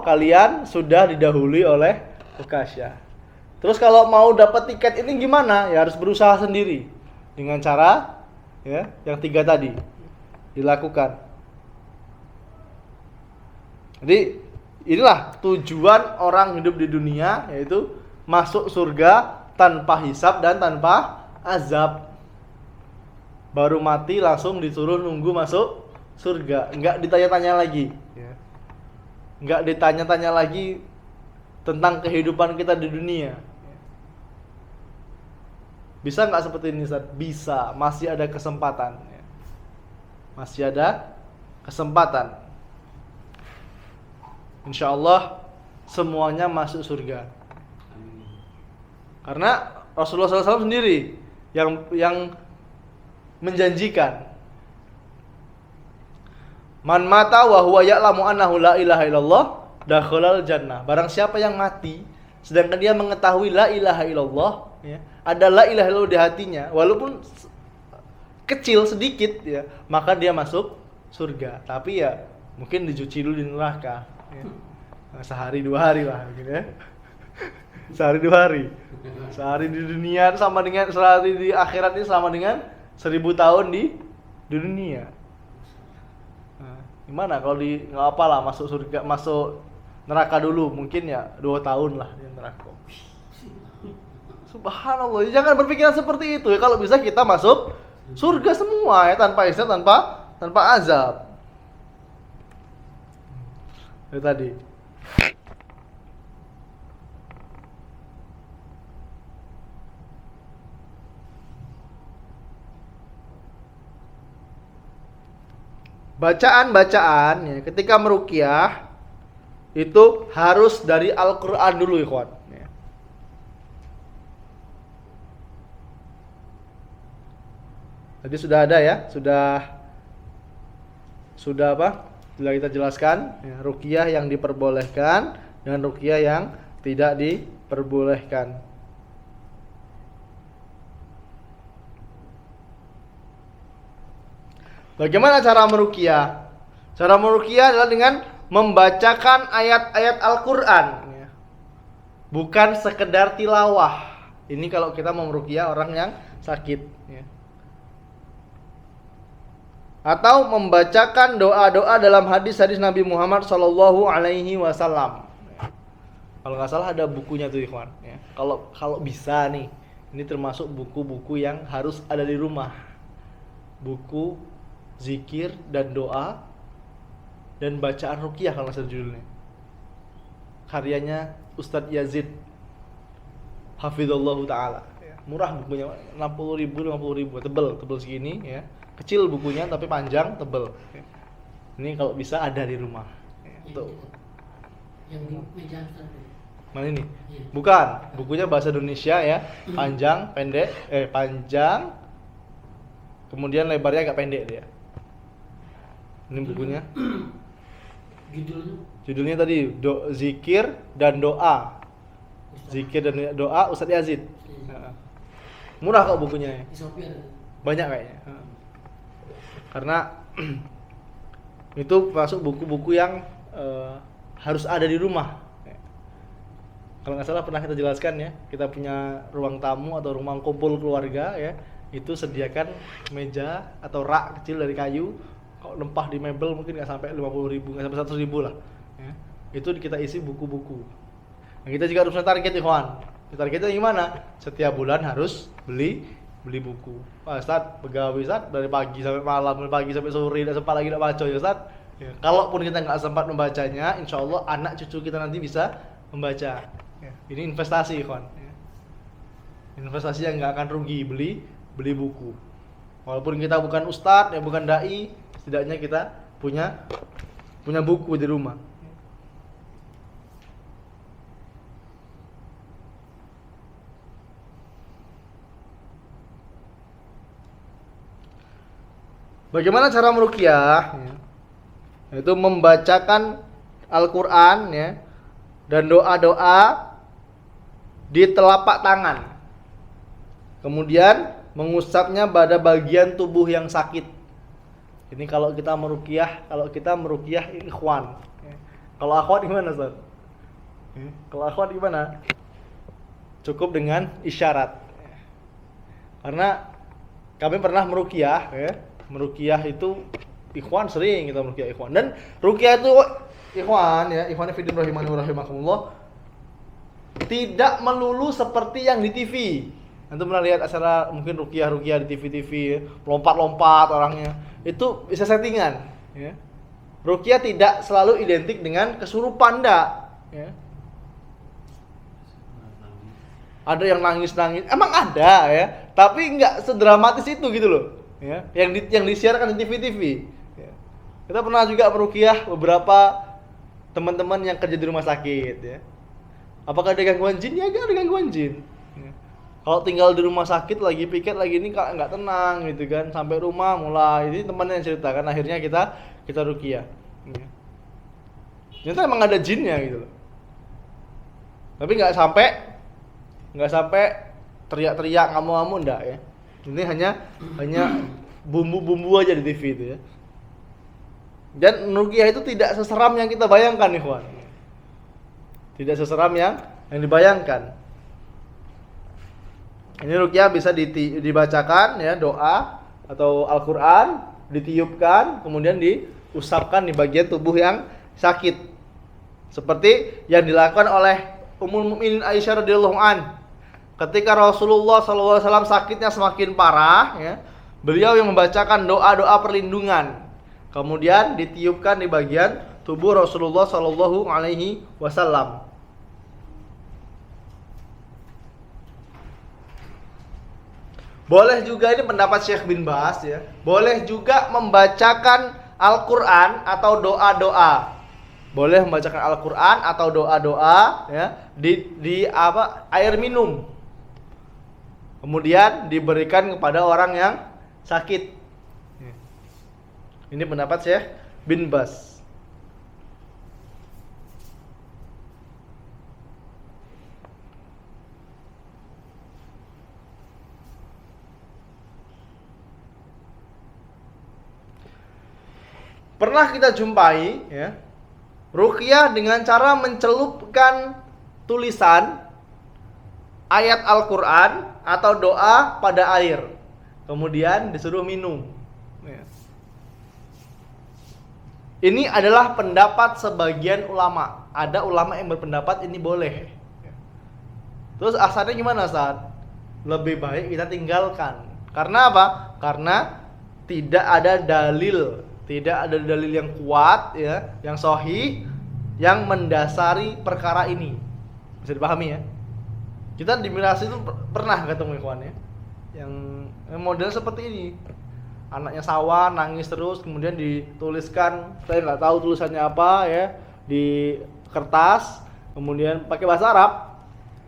Kalian sudah didahului oleh Ukasyah. Terus kalau mau dapat tiket ini gimana? Ya harus berusaha sendiri dengan cara ya yang 3 tadi dilakukan. Jadi inilah tujuan orang hidup di dunia, yaitu masuk surga tanpa hisab dan tanpa azab. Baru mati langsung disuruh nunggu masuk surga, enggak ditanya-tanya lagi ya. Enggak ditanya-tanya lagi tentang kehidupan kita di dunia. Bisa nggak seperti ini Ustaz? Bisa, masih ada kesempatan. Masih ada kesempatan. Insya Allah semuanya masuk surga. Karena Rasulullah SAW sendiri yang menjanjikan, man mata wa huwa ya'lamu annahu la ilaha illallah dakhalal jannah. Barang siapa yang mati sedangkan dia mengetahui la ilaha illallah, ya, ada la ilaha illallah di hatinya, walaupun kecil sedikit ya, maka dia masuk surga. Tapi ya mungkin dicuci dulu di neraka ya. Sehari 2 hari lah gitu ya. Sehari 2 hari. Sehari di dunia sama dengan sehari di akhirat ini sama dengan 1000 tahun di dunia. Nah, gimana kalau nggak apalah masuk surga, masuk neraka dulu, mungkin ya 2 tahun lah di neraka. Subhanallah, jangan berpikiran seperti itu ya. Kalau bisa kita masuk surga semua ya, tanpa hisab, tanpa azab. Itu tadi. Bacaan-bacaan ya, ketika meruqyah itu harus dari Al-Qur'an dulu, ikhwan. Ya. Tadi sudah ada ya, sudah apa? Sudah kita jelaskan ya, ruqyah yang diperbolehkan dan ruqyah yang tidak diperbolehkan. Bagaimana cara meruqyah? Cara meruqyah adalah dengan membacakan ayat-ayat Al-Qur'an ya. Bukan sekedar tilawah Ini kalau kita mau meruqyah orang yang sakit, ya. Atau membacakan doa-doa dalam hadis-hadis Nabi Muhammad Shallallahu Alaihi Wasallam. Kalau nggak salah ada bukunya tuh ikhwan. Ya. Kalau bisa nih, ini termasuk buku-buku yang harus ada di rumah. Buku zikir dan doa dan bacaan ruqyah kalau nggak salah judulnya. Karyanya Ustadz Yazid Hafizallahu Ta'ala. Murah bukunya, 60.000, 50.000, tebel segini ya. Kecil bukunya tapi panjang, tebel. Ini kalau bisa ada di rumah. Tuh.
Yang di meja Ustaz.
Mana ini?
Iya.
Bukan, bukunya bahasa Indonesia ya. Panjang, pendek, panjang. Kemudian lebarnya agak pendek dia. Ini bukunya. Judulnya tadi zikir dan doa. Zikir dan doa Ustadz Yazid. Murah kok bukunya. Banyak kayaknya. Karena itu masuk buku-buku yang harus ada di rumah. Kalau nggak salah pernah kita jelaskan ya, kita punya ruang tamu atau ruang kumpul keluarga ya, itu sediakan meja atau rak kecil dari kayu. Kalau lempah di mebel mungkin nggak sampai 50.000, nggak sampai 100.000 lah. Ya. Itu kita isi buku-buku. Nah, kita juga harus target ikhwan. Targetnya gimana? Setiap bulan harus beli buku. Pak Ustaz, pegawai Ustaz dari pagi sampai malam, dari pagi sampai sore, tidak sempat lagi nak baca ya Ustaz. Ya, kalaupun kita nggak sempat membacanya, insya Allah anak cucu kita nanti bisa membaca. Ya, ini investasi ikhwan. Ya. Investasi yang nggak akan rugi beli buku. Walaupun kita bukan ustadz, ya bukan dai, setidaknya kita punya buku di rumah. Bagaimana cara meruqyah? Yaitu membacakan Al-Quran ya, dan doa-doa di telapak tangan. Kemudian mengusapnya pada bagian tubuh yang sakit. Ini kalau kita meruqyah ikhwan. Kalau akhwat gimana, Ustaz? Kalau akhwat gimana? Cukup dengan isyarat. Karena kami pernah meruqyah ya. Meruqyah itu ikhwan, sering kita meruqyah ikhwan. Dan ruqyah itu ikhwan ya, ikhwan fillah rahimani wa rahimakumullah, tidak melulu seperti yang di TV. Antum pernah lihat acara mungkin ruqyah di TV-TV ya, lompat-lompat orangnya. Itu bisa settingan ya. Ruqyah tidak selalu identik dengan kesurupan ya. Ada yang nangis-nangis, emang ada ya, tapi nggak sedramatis itu gitu loh. Ya, yang disiarkan di TV-TV. Ya. Kita pernah juga meruqyah beberapa teman-teman yang kerja di rumah sakit. Ya. Apakah ada gangguan jin? Ya nggak ada gangguan jin. Ya. Kalau tinggal di rumah sakit lagi piket lagi ini nggak tenang gitu kan, sampai rumah mulai ini temannya yang ceritakan, akhirnya kita ruqyah. Ya. Ternyata emang ada jinnya gitu loh. Tapi nggak sampai teriak-teriak ngamuk-ngamuk enggak ya. Ini hanya bumbu-bumbu aja di TV itu ya. Dan ruqyah itu tidak seseram yang kita bayangkan ikhwan. Tidak seseram yang dibayangkan. Ini ruqyah bisa dibacakan ya, doa atau Al-Qur'an, ditiupkan, kemudian diusapkan di bagian tubuh yang sakit. Seperti yang dilakukan oleh Ummul Mukminin Aisyah radhiyallahu an. Ketika Rasulullah SAW sakitnya semakin parah, ya, beliau yang membacakan doa-doa perlindungan, kemudian ditiupkan di bagian tubuh Rasulullah SAW. Boleh juga, ini pendapat Syekh bin Baz ya, boleh juga membacakan Al-Quran atau doa-doa. Boleh membacakan Al-Quran atau doa-doa ya, di air minum. Kemudian diberikan kepada orang yang sakit. Ini pendapat Syekh bin Baz. Pernah kita jumpai ya, ruqyah dengan cara mencelupkan tulisan ayat Al-Quran atau doa pada air, kemudian disuruh minum. Ya. Ini adalah pendapat sebagian ulama. Ada ulama yang berpendapat ini boleh. Terus asalnya gimana, Ustaz? Lebih baik kita tinggalkan. Karena apa? Karena tidak ada dalil yang kuat ya, yang sahih yang mendasari perkara ini. Bisa dipahami ya? Kita di Miras itu pernah ketemu ikhwan ya, yang model seperti ini. Anaknya sawah, nangis terus, kemudian dituliskan, saya nggak tahu tulisannya apa ya, di kertas, kemudian pakai bahasa Arab,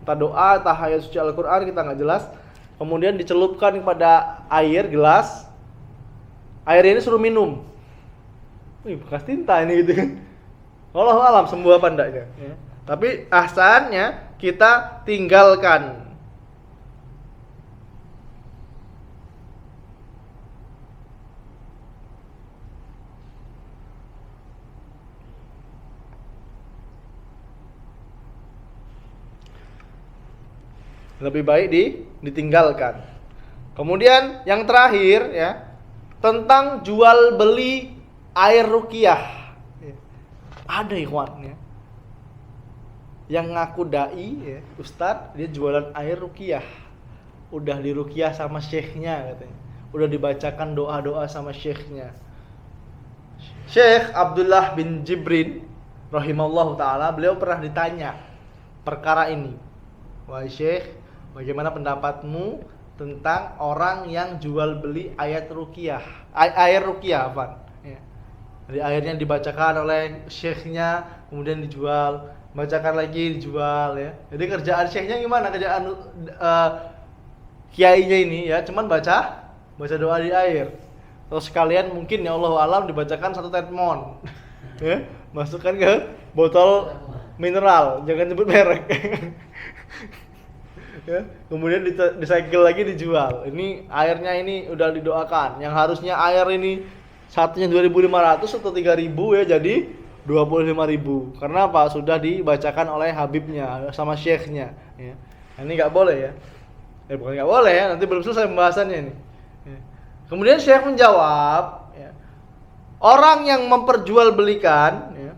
entah doa, entah ayat suci Al-Quran, kita nggak jelas. Kemudian dicelupkan kepada air gelas, airnya ini suruh minum. Wih, bekas tinta ini gitu kan. Wallahu alam sembuh apa enggaknya ya. Tapi asalnya kita tinggalkan. Lebih baik ditinggalkan. Kemudian yang terakhir ya, tentang jual beli air ruqyah. Ada ikhwan ya, yang ngaku dai ya, ustadz, dia jualan air ruqyah. Udah diruqyah sama syekhnya katanya. Udah dibacakan doa-doa sama syekhnya. Syekh Abdullah bin Jibrin rahimallahu taala, beliau pernah ditanya perkara ini. Wahai Syekh, bagaimana pendapatmu tentang orang yang jual beli ayat ruqyah? Air ruqyah apa? Ya. Jadi airnya dibacakan oleh syekhnya, kemudian dijual, bacakan lagi, dijual ya. Jadi kerjaan syekhnya gimana? Kerjaan kiainya ini ya, cuman baca doa di air. Terus sekalian mungkin ya Allah alam dibacakan satu termon. Ya, masukkan ke botol mineral, jangan sebut merek. Ya, kemudian disegel lagi dijual. Ini airnya ini udah didoakan. Yang harusnya air ini satunya 2.500 atau 3.000 ya, jadi 25.000. Karena apa? Sudah dibacakan oleh habibnya sama syekhnya ya. Ini nggak boleh ya. Bukan nggak boleh ya, nanti belum selesai pembahasannya ini ya. Kemudian syekh menjawab ya, orang yang memperjualbelikan ya,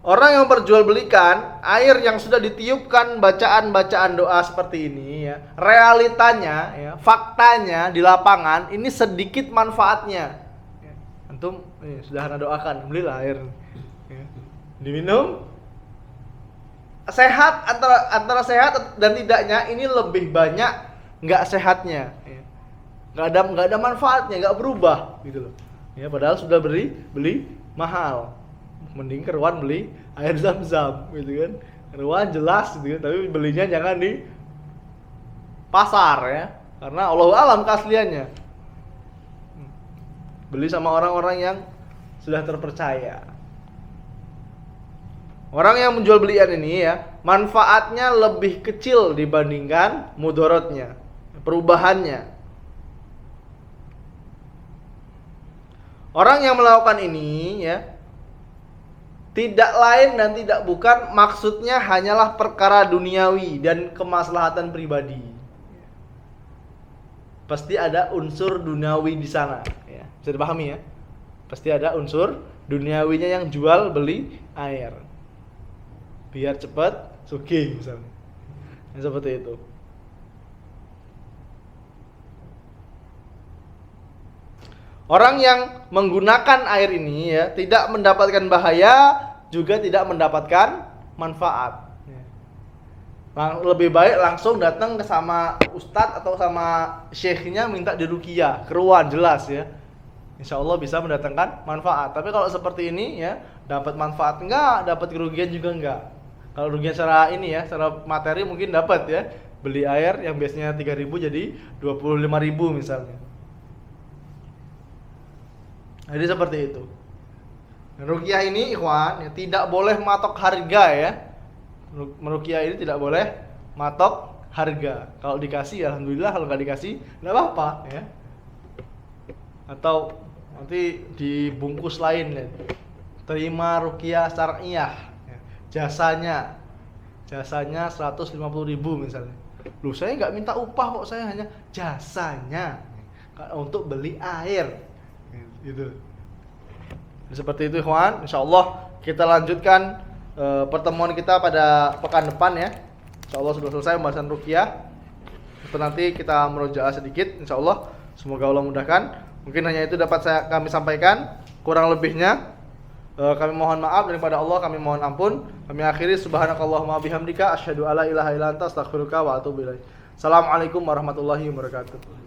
orang yang memperjualbelikan air yang sudah ditiupkan bacaan-bacaan doa seperti ini ya, realitanya ya, faktanya di lapangan ini sedikit manfaatnya ya. Antum sudah anda doakan, belilah air ya, diminum, sehat, antara sehat dan tidaknya ini lebih banyak nggak sehatnya ya. nggak ada manfaatnya, nggak berubah gitu loh ya, padahal sudah beli mahal. Mending keruan beli air zam-zam gitu kan, keruan jelas gitu kan, tapi belinya jangan di pasar ya, karena Allah alam keasliannya. Beli sama orang-orang yang sudah terpercaya. Orang yang menjual belian ini ya, manfaatnya lebih kecil dibandingkan mudaratnya, perubahannya. Orang yang melakukan ini ya, tidak lain dan tidak bukan maksudnya hanyalah perkara duniawi dan kemaslahatan pribadi. Pasti ada unsur duniawi di sana ya. Bisa dipahami ya? Pasti ada unsur duniawinya yang jual beli air. Biar cepat sugih misalnya. Yang seperti itu. Orang yang menggunakan air ini ya, tidak mendapatkan bahaya, juga tidak mendapatkan manfaat. Lebih baik langsung datang ke sama ustadz atau sama syekhnya minta diruqyah, keruan jelas ya. Insya Allah bisa mendatangkan manfaat. Tapi kalau seperti ini ya, dapat manfaat enggak, dapat kerugian juga enggak. Kalau kerugian secara ini ya, secara materi mungkin dapat ya. Beli air yang biasanya 3.000 jadi 25.000 misalnya. Jadi seperti itu. Ruqyah ini ikhwan ya, tidak boleh matok harga ya. Meruqyah ini tidak boleh matok harga. Kalau dikasih alhamdulillah, kalau nggak dikasih nggak apa-apa ya. Atau nanti dibungkus lain ya. Terima ruqyah syar'iyah ya. jasanya 150.000 misalnya. Loh, saya nggak minta upah kok, saya hanya jasanya untuk beli air gitu. Seperti itu ikhwan, insyaallah kita lanjutkan pertemuan kita pada pekan depan ya. Insyaallah sudah selesai pembahasan ruqyah. Nanti kita murojaah sedikit insyaallah. Semoga Allah mudahkan. Mungkin hanya itu dapat kami sampaikan. Kurang lebihnya kami mohon maaf, daripada Allah kami mohon ampun. Kami akhiri subhanakallahumma bihamdika asyhadu alla ilaha illa anta astaghfiruka wa atubu ilaik. Assalamualaikum warahmatullahi wabarakatuh.